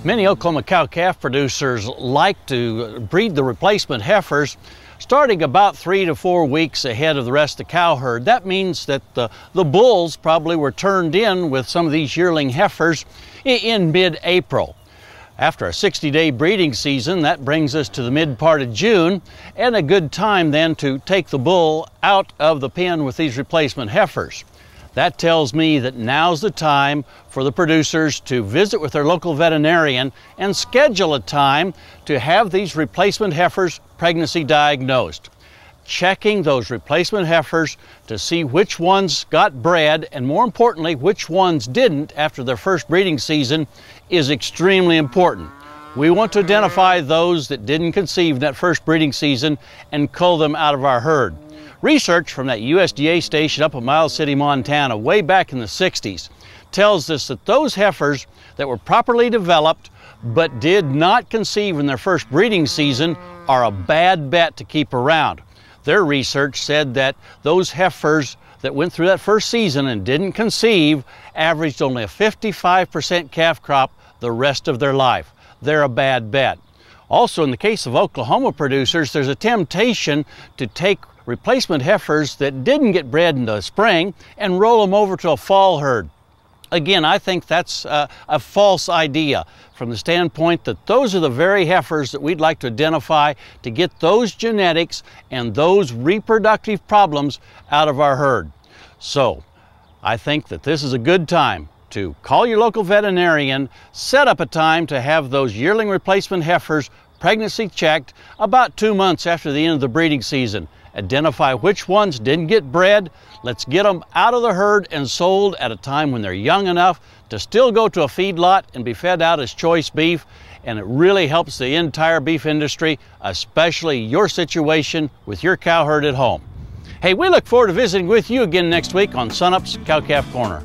Many Oklahoma cow-calf producers like to breed the replacement heifers starting about 3 to 4 weeks ahead of the rest of the cow herd. That means that the bulls probably were turned in with some of these yearling heifers in mid-April. After a 60-day breeding season, that brings us to the mid part of June, and a good time then to take the bull out of the pen with these replacement heifers. That tells me that now's the time for the producers to visit with their local veterinarian and schedule a time to have these replacement heifers pregnancy diagnosed. Checking those replacement heifers to see which ones got bred and, more importantly, which ones didn't after their first breeding season is extremely important. We want to identify those that didn't conceive in that first breeding season and cull them out of our herd. Research from that USDA station up in Miles City, Montana, way back in the 60s, tells us that those heifers that were properly developed but did not conceive in their first breeding season are a bad bet to keep around. Their research said that those heifers that went through that first season and didn't conceive averaged only a 55% calf crop the rest of their life. They're a bad bet. Also, in the case of Oklahoma producers, there's a temptation to take replacement heifers that didn't get bred in the spring and roll them over to a fall herd. Again, I think that's a false idea from the standpoint that those are the very heifers that we'd like to identify to get those genetics and those reproductive problems out of our herd. So, I think that this is a good time to call your local veterinarian, set up a time to have those yearling replacement heifers pregnancy checked about 2 months after the end of the breeding season. Identify which ones didn't get bred. Let's get them out of the herd and sold at a time when they're young enough to still go to a feedlot and be fed out as choice beef. And it really helps the entire beef industry, especially your situation with your cow herd at home. Hey, we look forward to visiting with you again next week on Sunup's Cow-Calf Corner.